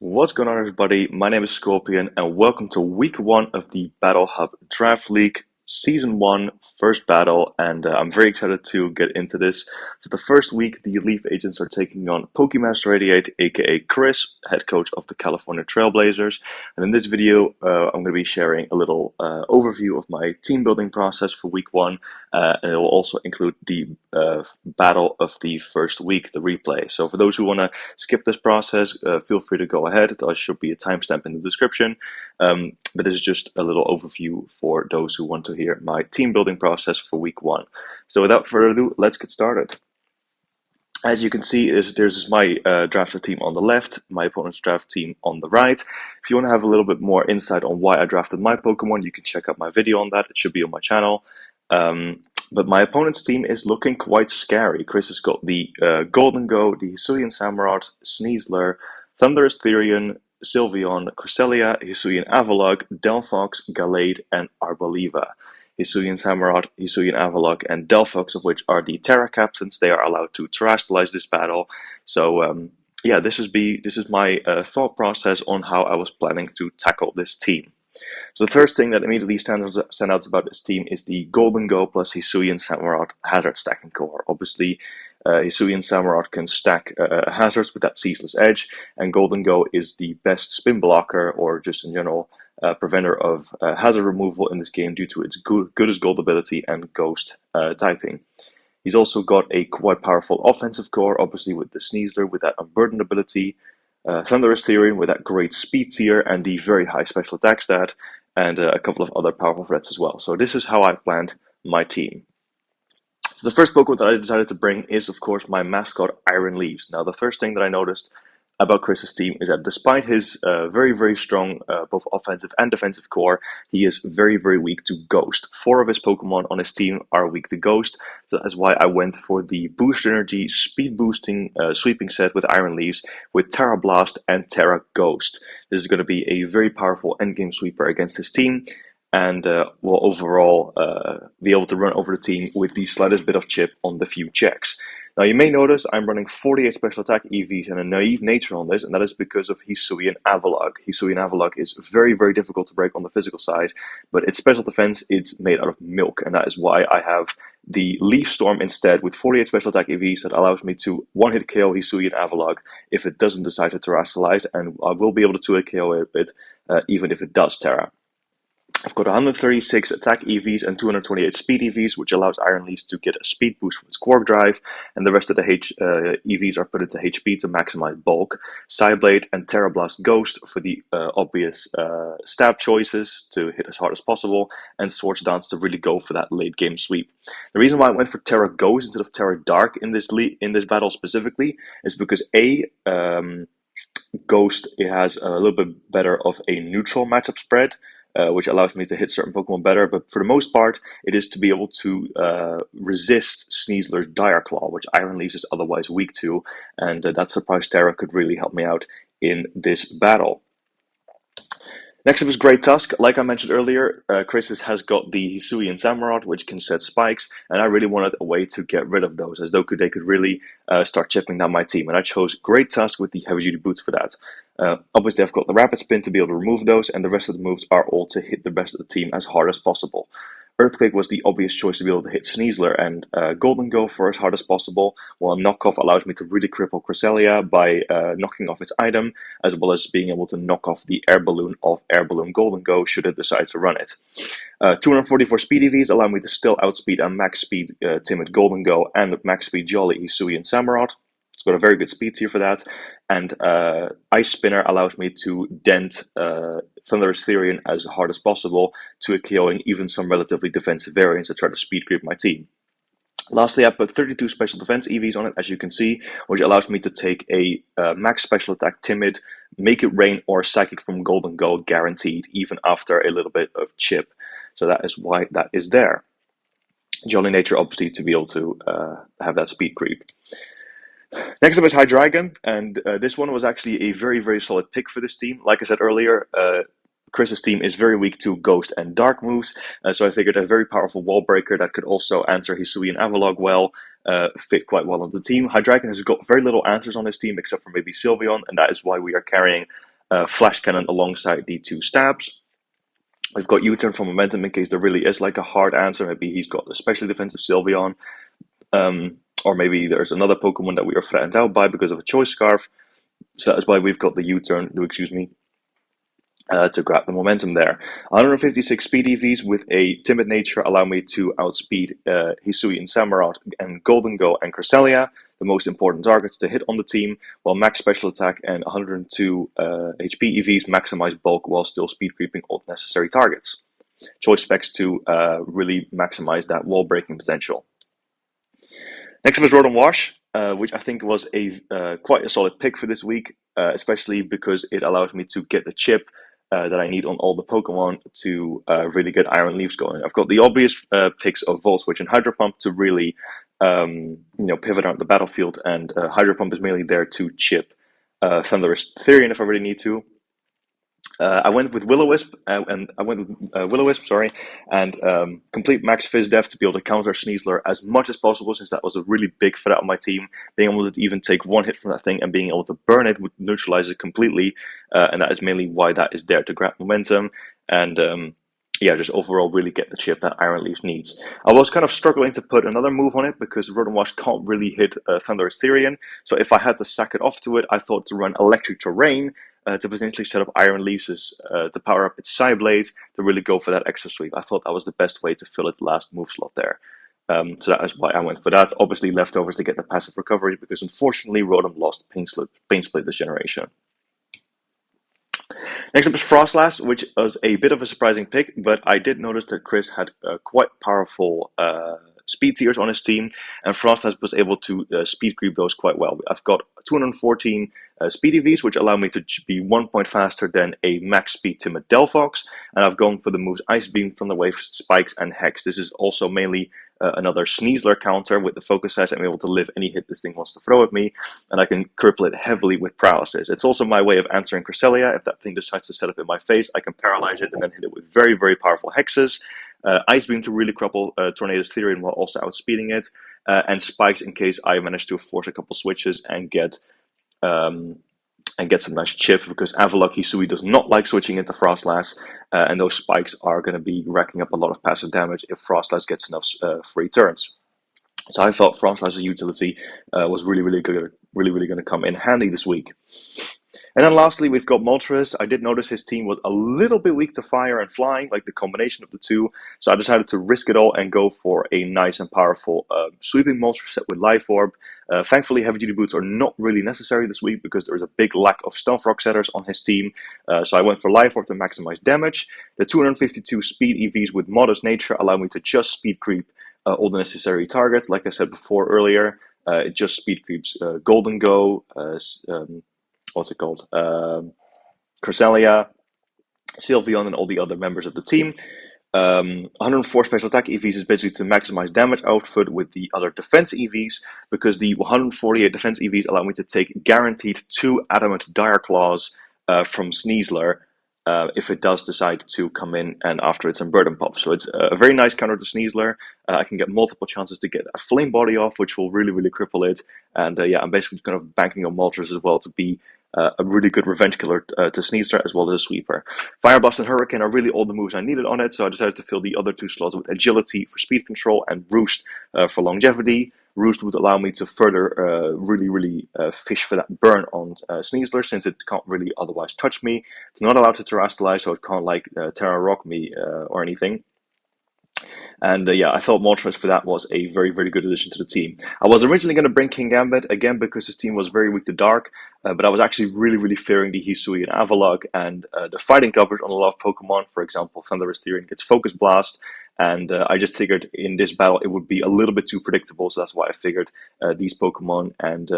What's going on, everybody? My name is Scorpion, and welcome to week one of the Battle Hub Draft League, season one, first battle. And I'm very excited to get into this. For the first week, the L.E.A.F agents are taking on Pokemaster88, aka Chris, head coach of the California Trailblazers. And in this video, I'm going to be sharing a little overview of my team building process for week one, and it will also include the battle of the first week, the replay. So for those who want to skip this process, feel free to go ahead. There should be a timestamp in the description. But this is just a little overview for those who want to hear my team building process for week one. So without further ado, let's get started. As you can see, there's my drafted team on the left, my opponent's draft team on the right. If you want to have a little bit more insight on why I drafted my Pokemon, you can check out my video on that. It should be on my channel. But my opponent's team is looking quite scary. Chris has got the Golden Go, the Hisuian Samurott, Sneasler, Thundurus Therian, Sylveon, Cresselia, Hisuian Avalugg, Delphox, Gallade, and Arboliva. Hisuian Samurott, Hisuian Avalugg, and Delphox, of which are the Terra captains. They are allowed to terrestrialize this battle. So yeah, this is my thought process on how I was planning to tackle this team. So the first thing that immediately stands out about this team is the Golden Go plus Hisuian Samurott hazard stacking core. Obviously, Hisuian Samurott can stack hazards with that ceaseless edge, and Golden Go is the best spin blocker, or just in general preventer of hazard removal in this game due to its good as gold ability and ghost typing. He's also got a quite powerful offensive core, obviously with the Sneasler with that unburdened ability, Thundurus Therian with that great speed tier and the very high special attack stat, and a couple of other powerful threats as well. So this is how I planned my team. So the first Pokemon that I decided to bring is, of course, my mascot, Iron Leaves. Now, the first thing that I noticed about Chris's team is that despite his very, very strong both offensive and defensive core, he is very, very weak to Ghost. 4 of his Pokemon on his team are weak to Ghost. So that's why I went for the Boost Energy Speed Boosting Sweeping set with Iron Leaves with Terra Blast and Terra Ghost. This is going to be a very powerful endgame sweeper against his team, and will overall be able to run over the team with the slightest bit of chip on the few checks. Now, you may notice I'm running 48 special attack EVs and a naive nature on this, and that is because of Hisuian Avalugg. Hisuian Avalugg is very, very difficult to break on the physical side, but its special defense is made out of milk, and that is why I have the Leaf Storm instead with 48 special attack EVs that allows me to one-hit KO Hisuian Avalugg if it doesn't decide to terrestrialize, and I will be able to two-hit KO it even if it does Terra. I've got 136 attack EVs and 228 speed EVs, which allows Iron Leaves to get a speed boost with its Quark Drive, and the rest of the EVs are put into HP to maximize bulk. Psyblade and Terra Blast Ghost for the obvious stab choices to hit as hard as possible, and Swords Dance to really go for that late game sweep. The reason why I went for Terra Ghost instead of Terra Dark in this battle specifically is because Ghost, it has a little bit better of a neutral matchup spread, which allows me to hit certain Pokemon better, but for the most part, it is to be able to resist Sneasler's Dire Claw, which Iron Leaves is otherwise weak to, and that Surprise Terra could really help me out in this battle. Next up is Great Tusk. Like I mentioned earlier, Chris has got the Hisuian Samurott, which can set spikes, and I really wanted a way to get rid of those, as though they could really start chipping down my team, and I chose Great Tusk with the Heavy Duty Boots for that. Obviously, I've got the Rapid Spin to be able to remove those, and the rest of the moves are all to hit the rest of the team as hard as possible. Earthquake was the obvious choice to be able to hit Sneasler, and Golden Go for as hard as possible, while Knockoff allows me to really cripple Cresselia by knocking off its item, as well as being able to knock off the Air Balloon of Air Balloon Golden Go should it decide to run it. 244 speed EVs allow me to still outspeed a max speed Timid Golden Go and max speed Jolly Hisuian Samurott. It's got a very good speed tier for that, and Ice Spinner allows me to dent Thundurus Therian as hard as possible to KOing even some relatively defensive variants that try to speed creep my team. Lastly, I put 32 special defense EVs on it, as you can see, which allows me to take a max special attack Timid, Make It Rain, or Psychic from Golden Go guaranteed, even after a little bit of chip. So that is why that is there. Jolly Nature, obviously, to be able to have that speed creep. Next up is Hydreigon, and this one was actually a very, very solid pick for this team. Like I said earlier, Chris's team is very weak to Ghost and Dark moves, so I figured a very powerful wall breaker that could also answer Hisuian Avalugg well fit quite well on the team. Hydreigon has got very little answers on his team except for maybe Sylveon, and that is why we are carrying Flash Cannon alongside the 2 stabs. We've got U-turn for momentum in case there really is like a hard answer. Maybe he's got a specially defensive Sylveon, or maybe there's another Pokemon that we are threatened out by because of a Choice Scarf. So that's why we've got the U-turn, to grab the momentum there. 156 speed EVs with a timid nature allow me to outspeed Hisui and Samurott and Golden Go and Cresselia, the most important targets to hit on the team, while max special attack and 102 HP EVs maximize bulk while still speed creeping all necessary targets. Choice specs to really maximize that wall breaking potential. Next up is Rotom Wash, which I think was quite a solid pick for this week, especially because it allows me to get the chip that I need on all the Pokemon to really get Iron Leafs going. I've got the obvious picks of Volt Switch and Hydro Pump to really pivot out the battlefield, and Hydro Pump is mainly there to chip Thundurus Therian if I really need to. I went with Will-O-Wisp, and complete max Fizz Def to be able to counter Sneasler as much as possible, since that was a really big threat on my team. Being able to even take one hit from that thing and being able to burn it would neutralize it completely, and that is mainly why that is there, to grab momentum and just overall really get the chip that Iron Leaf needs. I was kind of struggling to put another move on it because Rotom Wash can't really hit Thundurus Therian, so if I had to sack it off to it, I thought to run Electric Terrain to potentially set up Iron Leafs to power up its Psyblade to really go for that extra sweep. I thought that was the best way to fill its last move slot there. So that is why I went for that. Obviously leftovers to get the passive recovery, because unfortunately Rotom lost Pain Split this generation. Next up is Frostlass, which was a bit of a surprising pick, but I did notice that Chris had quite powerful speed tiers on his team, and Frostlass was able to speed creep those quite well. I've got 214 speed EVs, which allow me to be 1 point faster than a max speed timid Delphox, and I've gone for the moves Ice Beam, Thunder Wave, Spikes, and Hex. This is also mainly another Sneasler counter. With the focus size, I'm able to live any hit this thing wants to throw at me, and I can cripple it heavily with paralysis. It's also my way of answering Cresselia. If that thing decides to set up in my face, I can paralyze it and then hit it with very, very powerful hexes. Ice Beam to really cripple Tornadus Therian while also outspeeding it, and Spikes in case I manage to force a couple switches and get some nice chips, because Avalok Hisui does not like switching into Frostlass, and those spikes are going to be racking up a lot of passive damage if Frostlass gets enough free turns. So I felt Frostlass's utility was really going to come in handy this week. And then lastly, we've got Moltres. I did notice his team was a little bit weak to fire and flying, like the combination of the two. So I decided to risk it all and go for a nice and powerful sweeping Moltres set with Life Orb. Thankfully, heavy duty boots are not really necessary this week because there is a big lack of Stealth Rock setters on his team. So I went for Life Orb to maximize damage. The 252 speed EVs with Modest Nature allow me to just speed creep all the necessary targets. Like I said before earlier, it just speed creeps Golden Go, Cresselia, Sylveon, and all the other members of the team. 104 special attack EVs is basically to maximize damage output with the other defense EVs, because the 148 defense EVs allow me to take guaranteed 2 Adamant Dire Claws from Sneasler if it does decide to come in and after it's in Burden Puff. So it's a very nice counter to Sneasler. I can get multiple chances to get a Flame Body off, which will really cripple it. And I'm basically kind of banking on Moltres as well to be a really good revenge killer to Sneasler as well as a sweeper. Fire Blast and Hurricane are really all the moves I needed on it, so I decided to fill the other 2 slots with Agility for speed control and Roost for longevity. Roost would allow me to further really fish for that burn on Sneasler, since it can't really otherwise touch me. It's not allowed to Terrastalize, so it can't like Terra Rock me or anything. And I thought Moltres for that was a very good addition to the team. I was originally going to bring King Gambit, again because his team was very weak to Dark, but I was actually really fearing the Hisui and Avalok, and the fighting coverage on a lot of Pokemon. For example, Thundurus Therian gets Focus Blast, and I just figured in this battle it would be a little bit too predictable, so that's why I figured these Pokemon and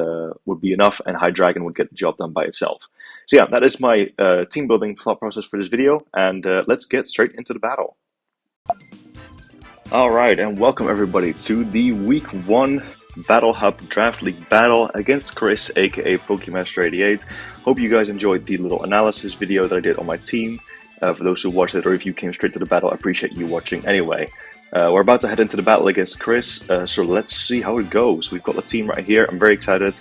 would be enough, and Hydreigon would get the job done by itself. So yeah, that is my team building thought process for this video, and let's get straight into the battle. Alright, and welcome everybody to the Week 1 Battle Hub Draft League battle against Chris, aka Pokemaster88. Hope you guys enjoyed the little analysis video that I did on my team. For those who watched it, or if you came straight to the battle, I appreciate you watching anyway. We're about to head into the battle against Chris, so let's see how it goes. We've got the team right here. I'm very excited.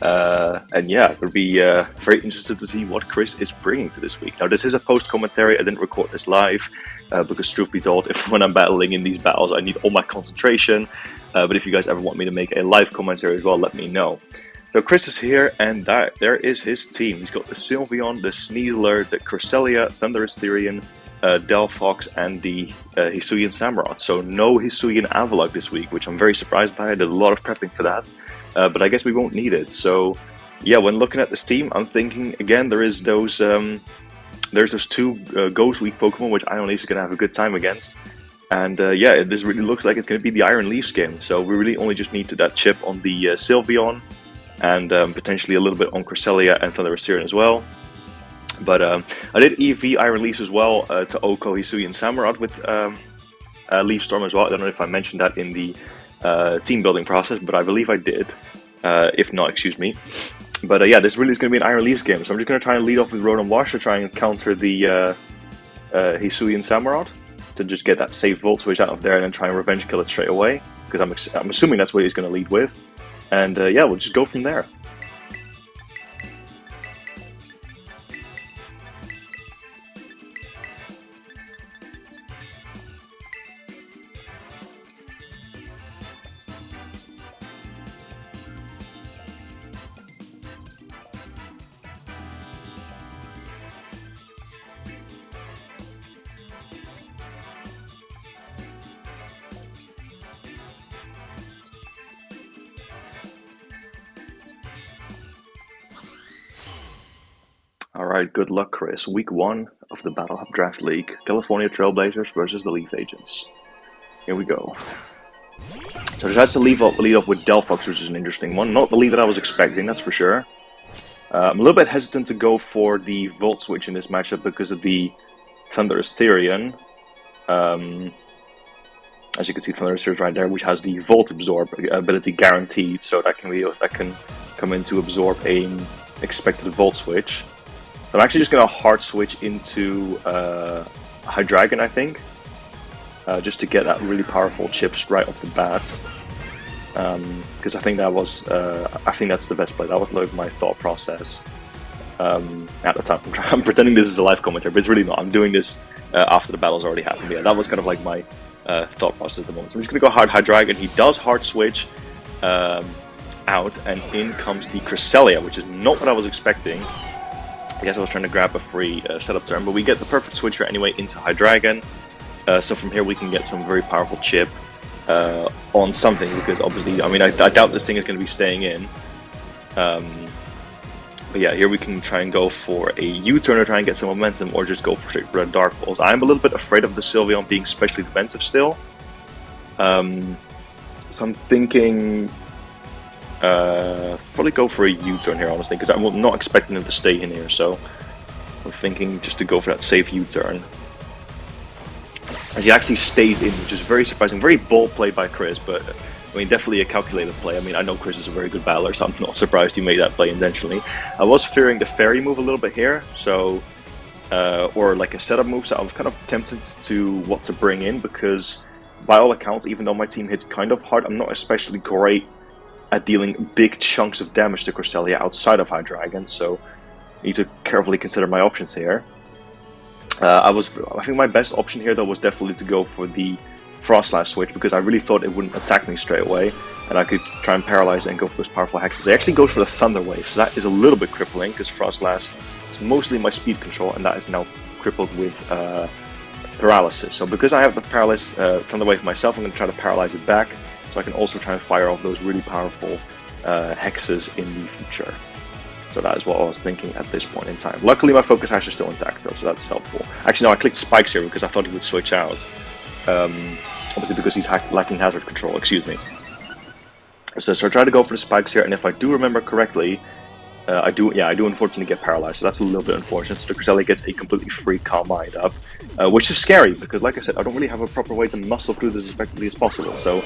And yeah, it would be very interested to see what Chris is bringing to this week. Now, this is a post commentary. I didn't record this live because, truth be told, if when I'm battling in these battles, I need all my concentration. But if you guys ever want me to make a live commentary as well, let me know. So Chris is here, and there is his team. He's got the Sylveon, the Sneasler, the Cresselia, Thundurus Therian, Delphox, and the Hisuian Samurott. So no Hisuian Avalok this week, which I'm very surprised by. I did a lot of prepping for that, but I guess we won't need it. So yeah, when looking at this team, I'm thinking again there's those two Ghost Week Pokemon which Iron Leaf's gonna have a good time against. And yeah, this really looks like it's going to be the Iron Leaf game. So we really only just need that chip on the Sylveon, and potentially a little bit on Cresselia and Thundurus Therian as well. But I did EV Iron Leafs as well to Oko, Hisui, and Samurott with Leaf Storm as well. I don't know if I mentioned that in the team building process, but I believe I did. If not, excuse me. But yeah, this really is going to be an Iron Leafs game. So I'm just going to try and lead off with Rotom Wash to try and counter the Hisui and Samurott to just get that safe Volt Switch out of there and then try and revenge kill it straight away. Because I'm assuming that's what he's going to lead with. And yeah, we'll just go from there. Alright, good luck, Chris. Week 1 of the Battle Hub Draft League. California Trailblazers versus the Leaf Agents. Here we go. So decides to lead off with Delphox, which is an interesting one. Not the lead that I was expecting, that's for sure. I'm a little bit hesitant to go for the Volt Switch in this matchup because of the Thundurus Therian. As you can see, Thundurus Therian right there, which has the Volt Absorb ability guaranteed, so that can come in to absorb an expected Volt Switch. I'm actually just going to hard switch into Hydreigon, I think, just to get that really powerful chips right off the bat. Because I think that's the best play. That was like my thought process at the time. I'm pretending this is a live commentary, but it's really not. I'm doing this after the battle's already happened. Yeah, that was kind of like my thought process at the moment. So I'm just going to go hard Hydreigon. He does hard switch out, and in comes the Cresselia, which is not what I was expecting. I guess I was trying to grab a free setup turn, but we get the perfect switch here anyway into Hydreigon. So from here we can get some very powerful chip on something, because obviously, I mean, I doubt this thing is going to be staying in. But yeah, here we can try and go for a U-turn to try and get some momentum, or just go straight for a Dark Pulse. I'm a little bit afraid of the Sylveon being especially defensive still. So I'm thinking probably go for a U-turn here, honestly, because I'm not expecting him to stay in here, so I'm thinking just to go for that safe U-turn. As he actually stays in, which is very surprising. Very bold play by Chris, but I mean, definitely a calculated play. I mean, I know Chris is a very good battler, so I'm not surprised he made that play intentionally. I was fearing the Fairy move a little bit here, so or like a setup move, so I was kind of tempted to what to bring in, because by all accounts, even though my team hits kind of hard, I'm not especially great at dealing big chunks of damage to Cresselia outside of Hydreigon, so I need to carefully consider my options here. I think my best option here though was definitely to go for the Froslash switch, because I really thought it wouldn't attack me straight away, and I could try and paralyze it and go for those powerful hexes. It actually goes for the Thunder Wave, so that is a little bit crippling, because Froslash is mostly my speed control, and that is now crippled with paralysis. So because I have the Thunder Wave myself, I'm going to try to paralyze it back, so I can also try and fire off those really powerful hexes in the future. So that is what I was thinking at this point in time. Luckily my Focus Hash is still intact though, so that's helpful. Actually no, I clicked Spikes here because I thought he would switch out. Obviously because he's lacking hazard control, excuse me. So I try to go for the Spikes here, and if I do remember correctly, I do unfortunately get paralyzed, so that's a little bit unfortunate. So the Cresselia gets a completely free Calm Mind up, which is scary, because like I said, I don't really have a proper way to muscle through this as effectively as possible. So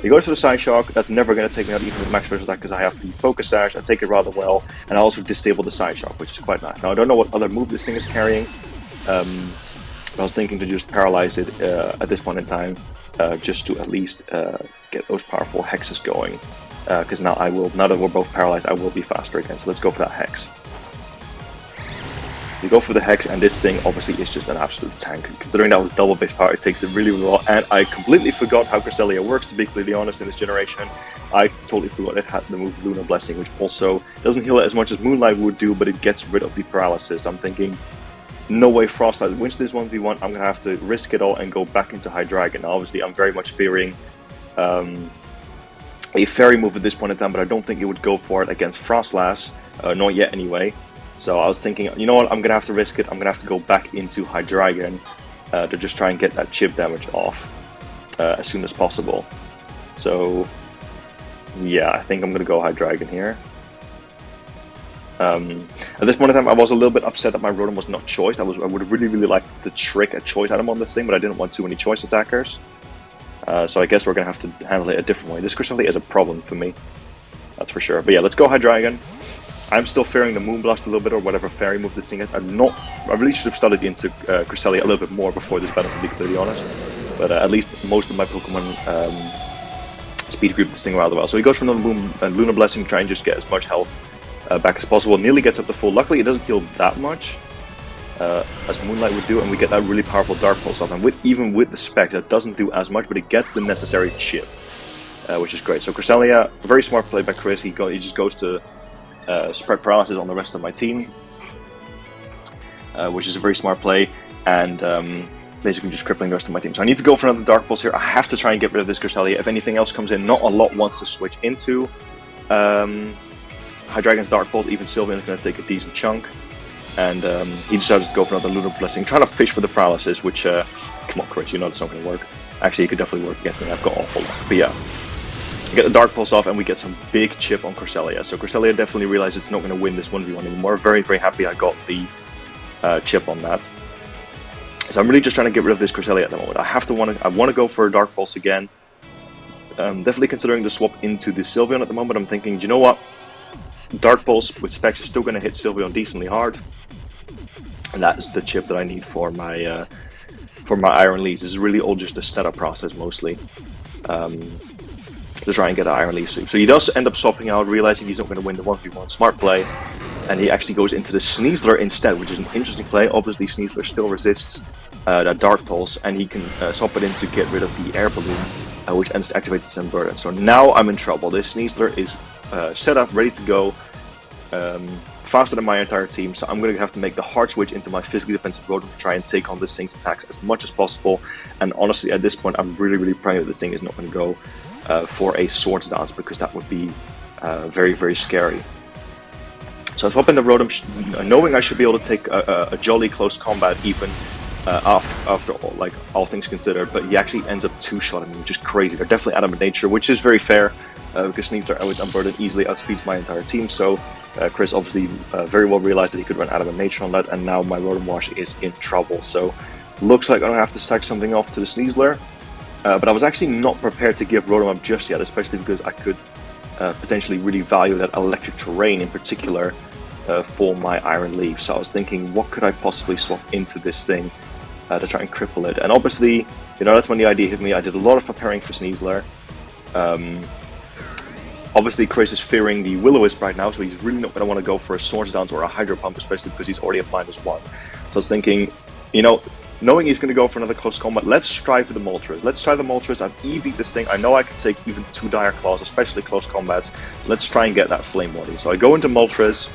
he goes for the Side Shock. That's never going to take me out even with max special attack, because I have the Focus Sash. I take it rather well, and I also disable the Side Shock, which is quite nice. Now I don't know what other move this thing is carrying, but I was thinking to just paralyze it at this point in time, just to at least get those powerful hexes going. because now that we're both paralyzed, I will be faster again. So let's go for that Hex. You go for the Hex, and this thing obviously is just an absolute tank. Considering that was double base power, it takes it really well. And I completely forgot how Cresselia works, to be completely honest, in this generation. I totally forgot it had the move Lunar Blessing, which also doesn't heal it as much as Moonlight would do, but it gets rid of the paralysis. I'm thinking, no way Frostlight wins this 1v1. I'm going to have to risk it all and go back into High Dragon. Now, obviously, I'm very much fearing a fairy move at this point in time, but I don't think it would go for it against Frostlass. Not yet, anyway. So I was thinking, you know what, I'm going to have to risk it. I'm going to have to go back into High Dragon to just try and get that chip damage off as soon as possible. So, yeah, I think I'm going to go High Dragon here. At this point in time, I was a little bit upset that my Rotom was not choiced. I would have really liked to trick a choice item on this thing, but I didn't want too many choice attackers. So I guess we're going to have to handle it a different way. This Cresselia is a problem for me, that's for sure. But yeah, let's go High Dragon. I'm still fearing the Moonblast a little bit, or whatever fairy move this thing is. I really should have studied into Cresselia a little bit more before this battle, to be completely honest. But at least most of my Pokemon speed group this thing rather well. So he goes for another Lunar Blessing, try and just get as much health back as possible. Nearly gets up to full. Luckily, it doesn't heal that much as Moonlight would do, and we get that really powerful Dark Pulse off. And even with the Spec, that doesn't do as much, but it gets the necessary chip, which is great. So Cresselia, very smart play by Chris. He just goes to spread paralysis on the rest of my team, which is a very smart play, and basically just crippling the rest of my team. So I need to go for another Dark Pulse here. I have to try and get rid of this Cresselia. If anything else comes in, not a lot wants to switch into High Dragon's Dark Pulse. Even Sylveon is going to take a decent chunk, and he decided to go for another Lunar Blessing, trying to fish for the paralysis, which, come on Chris, you know that's not going to work. Actually, it could definitely work against me. I've got awful luck, but yeah. Get the Dark Pulse off, and we get some big chip on Cresselia. So Cresselia definitely realized it's not going to win this 1v1 anymore. Very happy I got the chip on that. So I'm really just trying to get rid of this Cresselia at the moment. I want to go for a Dark Pulse again. Definitely considering the swap into the Sylveon at the moment. I'm thinking, you know what? Dark Pulse with Specs is still going to hit Sylveon decently hard, and that's the chip that I need for my Iron Leaves. This is really all just a setup process mostly. To try and get an Iron Leaf sweep. So he does end up swapping out, realizing he's not going to win the 1v1. Smart play. And he actually goes into the Sneasler instead, which is an interesting play. Obviously, Sneasler still resists that Dark Pulse, and he can swap it in to get rid of the Air Balloon, which ends to activate the Sun Burden. So now I'm in trouble. This Sneasler is set up, ready to go, faster than my entire team, so I'm going to have to make the hard switch into my physically defensive Rotom to try and take on this thing's attacks as much as possible. And honestly, at this point, I'm really praying that this thing is not going to go for a Swords Dance, because that would be very scary. So I swap in the Rotom, knowing I should be able to take a jolly close combat even after all things considered, but he actually ends up two-shotting me, which is crazy. They're definitely Adamant Nature, which is very fair, because Sneasler with Unburden easily outspeeds my entire team, so Chris obviously very well realized that he could run Adamant Nature on that, and now my Rotom Wash is in trouble. So looks like I'm going to have to sack something off to the Sneasler. But I was actually not prepared to give Rotom up just yet, especially because I could potentially really value that electric terrain in particular for my Iron Leaf. So I was thinking, what could I possibly swap into this thing to try and cripple it? And obviously, that's when the idea hit me. I did a lot of preparing for Sneasler. Obviously, Chris is fearing the Will-O-Wisp right now, so he's really not going to want to go for a Swords Dance or a Hydro Pump, especially because he's already at -1. So I was thinking, knowing he's going to go for another close combat, let's try for the Moltres. Let's try the Moltres. I've EV'd this thing. I know I can take even 2 Dire Claws, especially close combats. Let's try and get that Flame Body. So I go into Moltres,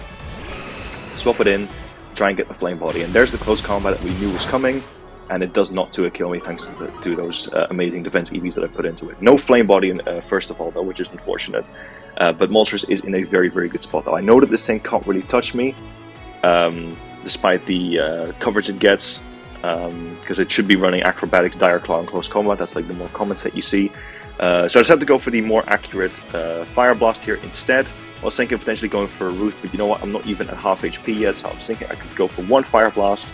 swap it in, try and get the Flame Body. And there's the close combat that we knew was coming, and it does not kill me thanks to those amazing defense EVs that I put into it. No Flame Body, first of all, though, which is unfortunate. But Moltres is in a very good spot, though. I know that this thing can't really touch me, despite the coverage it gets. Because it should be running Acrobatics, Dire Claw, and Close Combat. That's like the more common set you see. So I decided to go for the more accurate Fire Blast here instead. I was thinking of potentially going for a Root, but you know what? I'm not even at half HP yet, so I was thinking I could go for 1 Fire Blast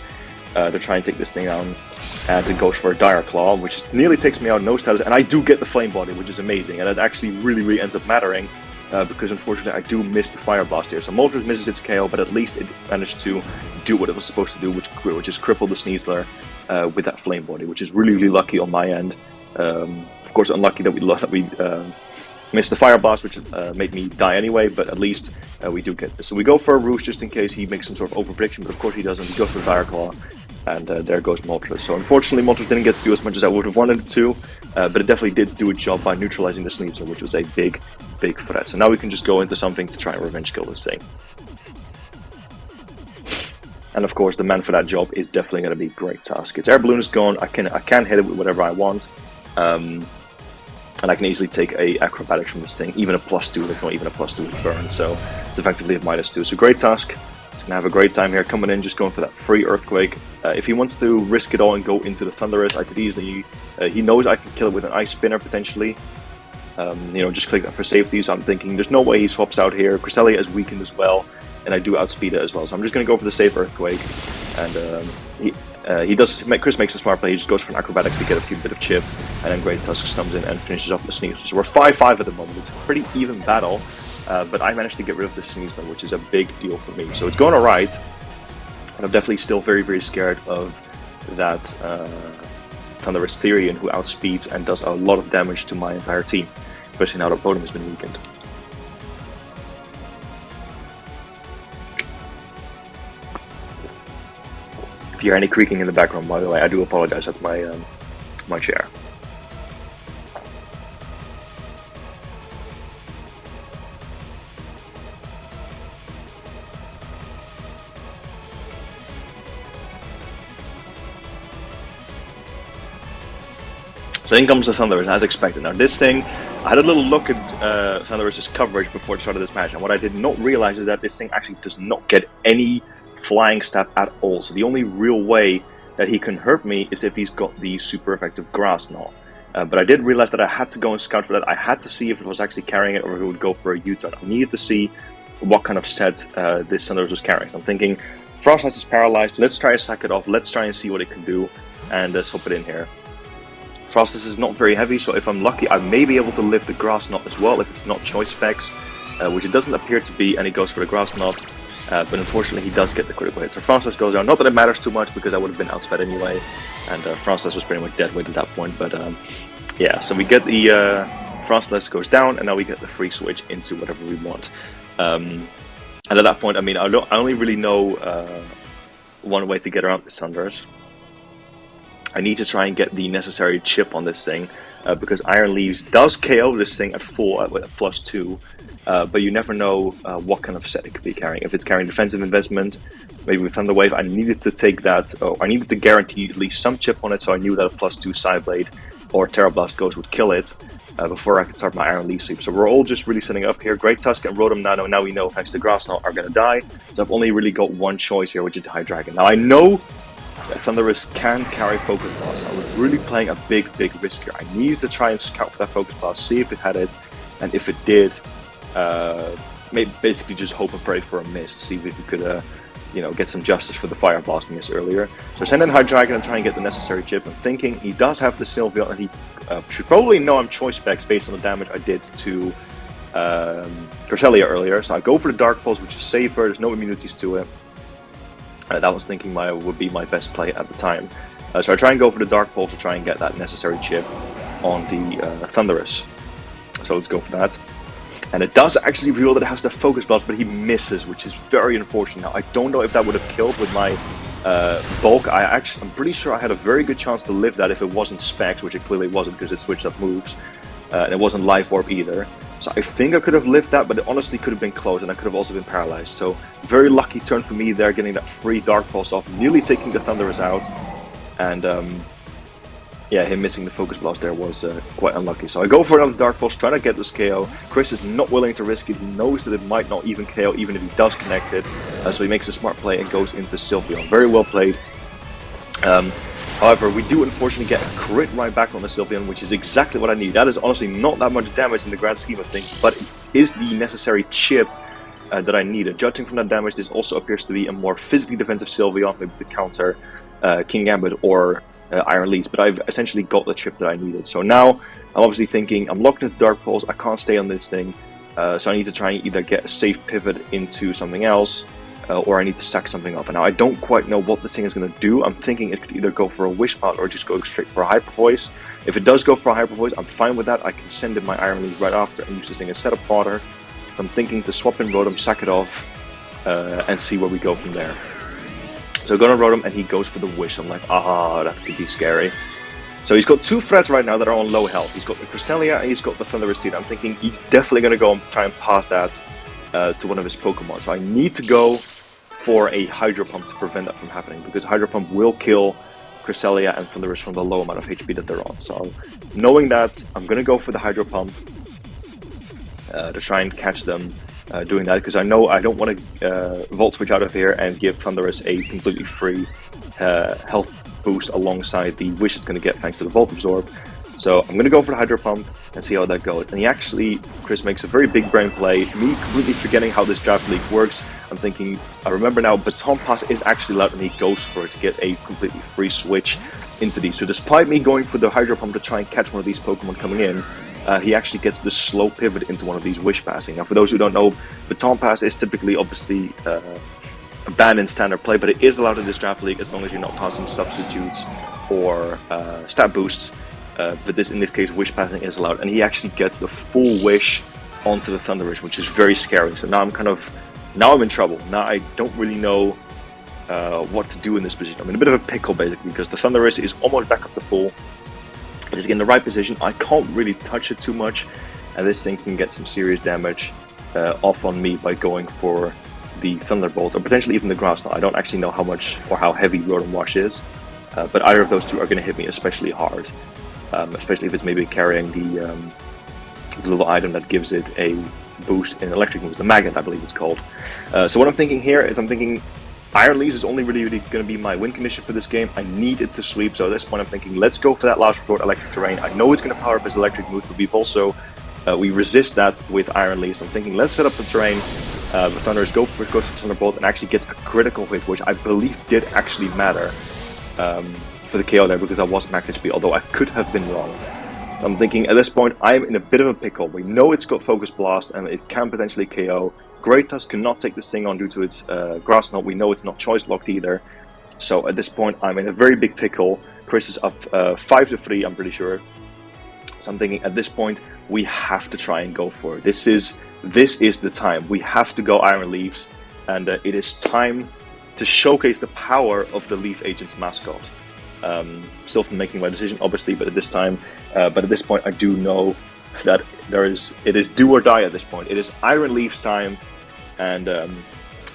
to try and take this thing down. And it goes for a Dire Claw, which nearly takes me out no status, and I do get the Flame Body, which is amazing. And it actually really ends up mattering. Because unfortunately I do miss the Fire Blast here. So Moltres misses its KO, but at least it managed to do what it was supposed to do, which is cripple the Sneasler with that Flame Body, which is really lucky on my end. Of course, unlucky that we Missed the Fire Blast, which made me die anyway, but at least we do get this. So we go for a Roost just in case he makes some sort of over-prediction, but of course he doesn't. He goes for Dire Claw, and there goes Moltres. So unfortunately, Moltres didn't get to do as much as I would have wanted it to, but it definitely did do a job by neutralizing the Sneasel, which was a big, big threat. So now we can just go into something to try and revenge kill this thing. And of course, the man for that job is definitely going to be Great Tusk. Its Air Balloon is gone. I can hit it with whatever I want. And I can easily take a Acrobatics from this thing, even a +2, that's not even a +2 with Burn, so it's effectively a -2. So Great Tusk is going to have a great time here, coming in, just going for that free Earthquake. If he wants to risk it all and go into the Thunderous, I could easily, he knows I can kill it with an Ice Spinner potentially. You know, just click that for safety, so I'm thinking there's no way he swaps out here. Cresselia is weakened as well, and I do outspeed it as well, so I'm just going to go for the safe Earthquake, and Chris makes a smart play. He just goes for an Acrobatics to get a few bit of chip, and then Great Tusk comes in and finishes off the Sneasel. So we're 5-5 at the moment. It's a pretty even battle, but I managed to get rid of the Sneasel, which is a big deal for me. So it's going alright, and I'm definitely still very, very scared of that Thunderous Therian, who outspeeds and does a lot of damage to my entire team, especially now that Bodum has been weakened. If you hear any creaking in the background, by the way, I do apologize. That's my my chair. So in comes the Thunderous, as expected. Now this thing, I had a little look at Thunderous's coverage before the start of this match, and what I did not realize is that this thing actually does not get any flying stab at all. So the only real way that he can hurt me is if he's got the super effective Grass Knot. But I did realize that I had to go and scout for that. I had to see if it was actually carrying it or if it would go for a U-turn. I needed to see what kind of set this Thunderous was carrying. So I'm thinking, Frostlass is paralyzed, let's try to sack it off, let's try and see what it can do, and swap it in here. Frostlass is not very heavy, so if I'm lucky, I may be able to lift the Grass Knot as well, if it's not choice specs, which it doesn't appear to be, and he goes for the Grass Knot. But unfortunately, he does get the critical hit. So Frostlass goes down. Not that it matters too much, because I would have been outsped anyway, and Frostlass was pretty much dead weight at that point. But yeah, so we get the Frostlass goes down, and now we get the free switch into whatever we want. And at that point, I mean, I only really know one way to get around this Thunderous. I need to try and get the necessary chip on this thing, because Iron Leaves does KO this thing at full with a +2, but you never know what kind of set it could be carrying. If it's carrying defensive investment, maybe with Thunder Wave, I needed to take that, I needed to guarantee at least some chip on it, so I knew that a +2 Side Blade or Terra Blast Ghost would kill it before I could start my Iron Leaf sweep. So we're all just really setting up here. Great Tusk and Rotom Nano, now we know thanks to Grass Knot, are going to die, so I've only really got one choice here, which is High Dragon. Now I know Thunderous can carry Focus Blast. I was really playing a big, big risk here. I needed to try and scout for that Focus Blast, see if it had it, and if it did, maybe basically just hope and pray for a miss, see if we could, you know, get some justice for the Fire Blast miss earlier. So send in High Dragon and try and get the necessary chip. I'm thinking he does have the Sylveon, and he should probably know I'm choice specs based on the damage I did to Cresselia earlier. So I go for the Dark Pulse, which is safer, there's no immunities to it. That was thinking would be my best play at the time. So I try and go for the Dark Pulse to try and get that necessary chip on the Thunderous. So let's go for that. And it does actually reveal that it has the Focus Blast, but he misses, which is very unfortunate. Now, I don't know if that would have killed with my bulk. I'm pretty sure I had a very good chance to live that if it wasn't Specs, which it clearly wasn't because it switched up moves. And it wasn't Life Orb either. So I think I could have lived that, but it honestly could have been close, and I could have also been paralyzed. So very lucky turn for me there, getting that free Dark Pulse off, nearly taking the Thunderous out. And yeah, him missing the Focus Blast there was quite unlucky. So I go for another Dark Pulse, trying to get this KO. Chris is not willing to risk it. He knows that it might not even KO, even if he does connect it. So he makes a smart play and goes into Sylveon. Very well played. However, we do unfortunately get a crit right back on the Sylveon, which is exactly what I need. That is honestly not that much damage in the grand scheme of things, but it is the necessary chip that I needed. Judging from that damage, this also appears to be a more physically defensive Sylveon, maybe to counter King Gambit or Iron Leaves, but I've essentially got the chip that I needed. So now, I'm obviously thinking, I'm locked into Dark Pulse, I can't stay on this thing, so I need to try and either get a safe pivot into something else, or I need to sack something up. And now I don't quite know what this thing is going to do. I'm thinking it could either go for a Wish Pot or just go straight for a Hyper Voice. If it does go for a Hyper Voice, I'm fine with that. I can send in my Iron Leaf right after and use this thing as setup fodder. So I'm thinking to swap in Rotom, sack it off, and see where we go from there. So I'm going to Rotom and he goes for the Wish. I'm like, that could be scary. So he's got two threats right now that are on low health. He's got the Cresselia and he's got the Thundurus Seed. I'm thinking he's definitely going to go and try and pass that to one of his Pokemon. So I need to go for a Hydro Pump to prevent that from happening, because Hydro Pump will kill Cresselia and Thundurus from the low amount of HP that they're on. So knowing that, I'm going to go for the Hydro Pump to try and catch them doing that, because I know I don't want to Volt Switch out of here and give Thundurus a completely free health boost alongside the Wish it's going to get thanks to the Volt Absorb. So I'm going to go for the Hydro Pump and see how that goes. And he actually, Chris makes a very big brain play, me completely forgetting how this Draft League works. I'm thinking, I remember now, Baton Pass is actually allowed and he goes for it to get a completely free switch into these. So despite me going for the Hydro Pump to try and catch one of these Pokemon coming in, he actually gets the slow pivot into one of these Wish Passing. Now for those who don't know, Baton Pass is typically obviously banned in standard play, but it is allowed in this Draft League as long as you're not passing substitutes or stat boosts. But in this case, Wish Passing is allowed, and he actually gets the full Wish onto the Thundurus, which is very scary. So now I'm in trouble. Now I don't really know what to do in this position. I'm in a bit of a pickle basically, because the Thundurus is almost back up to full. It is in the right position. I can't really touch it too much, and this thing can get some serious damage off on me by going for the Thunderbolt, or potentially even the Grass Knot. I don't actually know how much or how heavy Rotom Wash is, but either of those two are going to hit me especially hard. Especially if it's maybe carrying the little item that gives it a boost in electric moves, the Magnet I believe it's called. So what I'm thinking here is Iron Leaves is only really going to be my win condition for this game. I need it to sweep, so at this point I'm thinking let's go for that last resort Electric Terrain. I know it's going to power up his electric moves, but we've also we resist that with Iron Leaves. So I'm thinking let's set up the terrain. The Thundurus goes for Thunderbolt and actually gets a critical hit, which I believe did actually matter. For the KO there, because I was max HP, although I could have been wrong. I'm thinking at this point I'm in a bit of a pickle. We know it's got Focus Blast and it can potentially KO. Great Tusk cannot take this thing on due to its Grass Knot. We know it's not choice locked either. So at this point I'm in a very big pickle. Chris is up 5-3, I'm pretty sure. So I'm thinking at this point we have to try and go for it. This is the time. We have to go Iron Leaves, and it is time to showcase the power of the Leaf Agent's mascot. Still from making my decision, obviously, but at this point, I do know that it is do or die at this point. It is Iron Leaf's time, and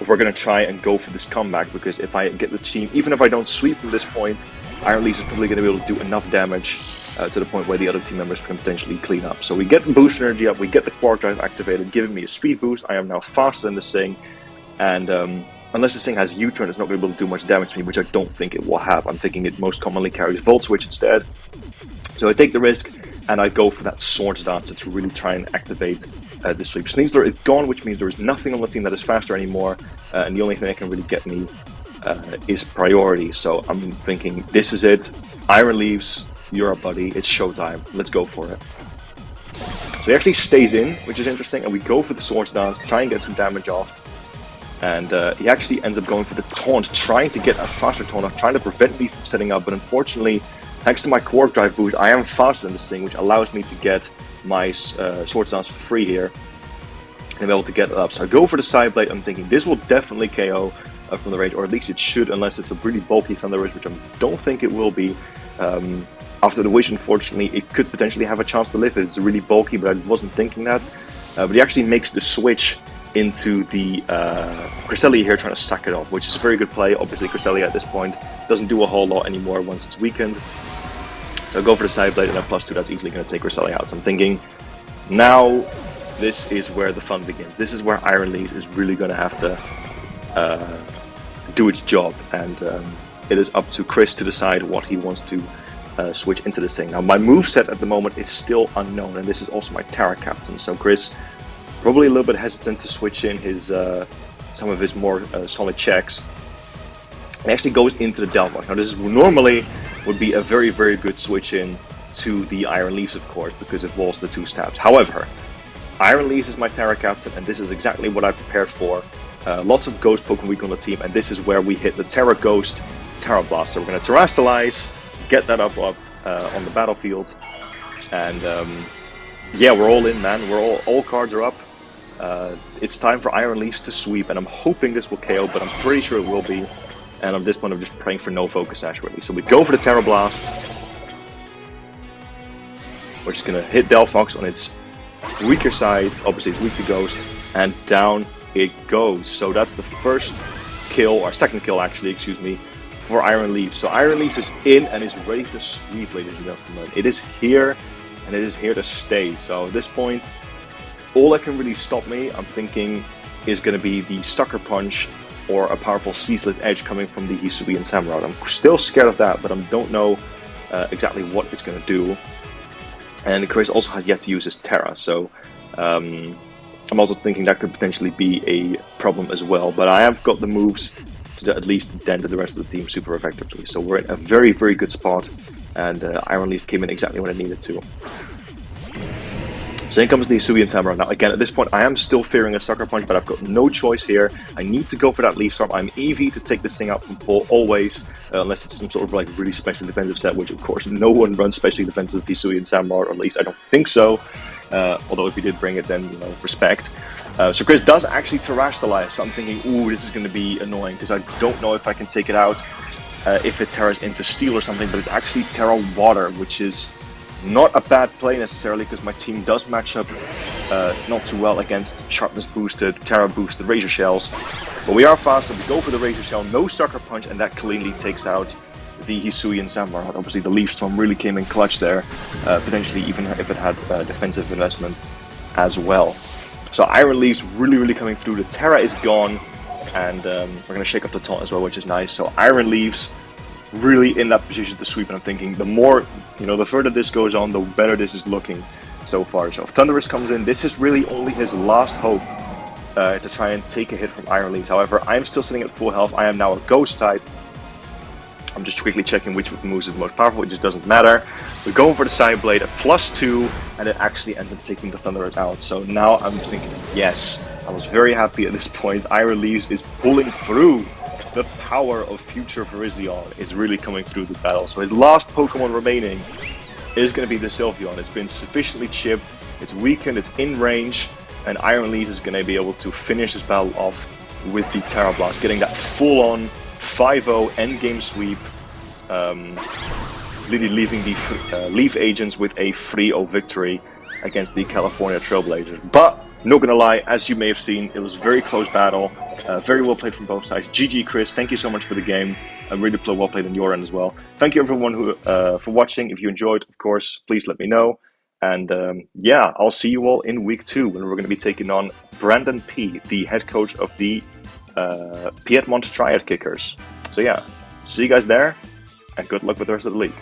we're going to try and go for this comeback, because if I get the team, even if I don't sweep from this point, Iron Leaf is probably going to be able to do enough damage to the point where the other team members can potentially clean up. So we get the boost energy up, we get the Quark Drive activated, giving me a speed boost. I am now faster than this thing, and unless this thing has U-turn, it's not going to be able to do much damage to me, which I don't think it will have. I'm thinking it most commonly carries Volt Switch instead. So I take the risk, and I go for that Swords Dance to really try and activate this sweep. Sneasler is gone, which means there is nothing on the team that is faster anymore, and the only thing that can really get me is priority. So I'm thinking, this is it. Iron Leaves, you're a buddy. It's showtime. Let's go for it. So he actually stays in, which is interesting, and we go for the Swords Dance, try and get some damage off. And he actually ends up going for the Taunt, trying to get a faster Taunt off, trying to prevent me from setting up. But unfortunately, thanks to my Quark Drive boost, I am faster than this thing, which allows me to get my Swords Dance for free here. And I'm able to get it up. So I go for the Side Blade. I'm thinking this will definitely KO from the range, or at least it should, unless it's a really bulky Thundurus, which I don't think it will be. After the Wish, unfortunately, it could potentially have a chance to live. It's really bulky, but I wasn't thinking that. But he actually makes the switch into the Cresselia here, trying to sack it off, which is a very good play. Obviously, Cresselia at this point doesn't do a whole lot anymore once it's weakened. So I go for the Side Blade, and at +2, that's easily going to take Cresselia out. So I'm thinking, now this is where the fun begins. This is where Iron Leaves is really going to have to do its job, and it is up to Chris to decide what he wants to switch into this thing. Now, my moveset at the moment is still unknown, and this is also my Terra Captain, so Chris probably a little bit hesitant to switch in his some of his more solid checks. And actually goes into the Delphox. Now, this is normally would be a very, very good switch in to the Iron Leaves, of course, because it walls the 2 stabs. However, Iron Leaves is my Terra Captain, and this is exactly what I prepared for Lots of Ghost Pokemon weak on the team, and this is where we hit the Terra Ghost, Terra Blaster. We're going to Terrastalize, get that up on the battlefield, and yeah, we're all in, man. All cards are up. It's time for Iron Leafs to sweep, and I'm hoping this will KO, but I'm pretty sure it will be. And at this point, I'm just praying for no Focus Sash, really. So we go for the Terra Blast. We're just going to hit Delphox on its weaker side. Obviously, it's weak to Ghost, and down it goes. So that's the first kill, or second kill actually, excuse me, for Iron Leaf. So Iron Leaf is in and is ready to sweep, ladies and gentlemen. It is here, and it is here to stay. So at this point, all that can really stop me, I'm thinking, is going to be the Sucker Punch or a powerful Ceaseless Edge coming from the Hisuian Samurott. I'm still scared of that, but I don't know exactly what it's going to do. And Chris also has yet to use his Terra, so I'm also thinking that could potentially be a problem as well. But I have got the moves to at least dent the rest of the team super effectively. So we're in a very, very good spot, and Iron Leaf came in exactly when it needed to. So in comes the Hisuian Samurai. Now again, at this point, I am still fearing a Sucker Punch, but I've got no choice here. I need to go for that Leaf Storm. I'm EV to take this thing out from full always, unless it's some sort of like really special defensive set, which of course no one runs specially defensive Hisuian Samurai, or at least I don't think so. Although if he did bring it, then, you know, respect. So Chris does actually Terrastalize, so I'm thinking, ooh, this is going to be annoying, because I don't know if I can take it out if it Terras into Steel or something, but it's actually Terra Water, which is not a bad play necessarily, because my team does match up not too well against Sharpness boosted, Terra boosted Razor Shells. But we are fast, so we go for the Razor Shell, no Sucker Punch, and that cleanly takes out the Hisuian Samurai. Obviously the Leaf Storm really came in clutch there, potentially even if it had defensive investment as well. So Iron Leaf's really coming through. The Terra is gone, and we're going to shake off the taunt as well, which is nice. So Iron Leaf's really in that position to sweep, and I'm thinking the more, you know, the further this goes on, the better this is looking so far. So Thunderous comes in. This is really only his last hope to try and take a hit from Iron Leafs. However, I'm still sitting at full health. I am now a Ghost type. I'm just quickly checking which moves is the most powerful. It just doesn't matter. We're going for the Side Blade at +2, and it actually ends up taking the Thunderous out. So now I'm thinking, yes, I was very happy at this point. Iron Leafs is pulling through. The power of future Virizion is really coming through the battle. So his last Pokemon remaining is going to be the Sylveon. It's been sufficiently chipped, it's weakened, it's in range, and Iron Leafs is going to be able to finish this battle off with the Terra Blast, getting that full-on 5-0 endgame sweep, really leaving the Leaf Agents with a 3-0 victory against the California Trailblazers. But, not gonna lie, as you may have seen, it was a very close battle, very well played from both sides. GG Chris, thank you so much for the game, really well played on your end as well. Thank you everyone who for watching. If you enjoyed, of course, please let me know. And yeah, I'll see you all in week 2, when we're going to be taking on Brandon P, the head coach of the Piedmont Triad Kickers. So yeah, see you guys there, and good luck with the rest of the league.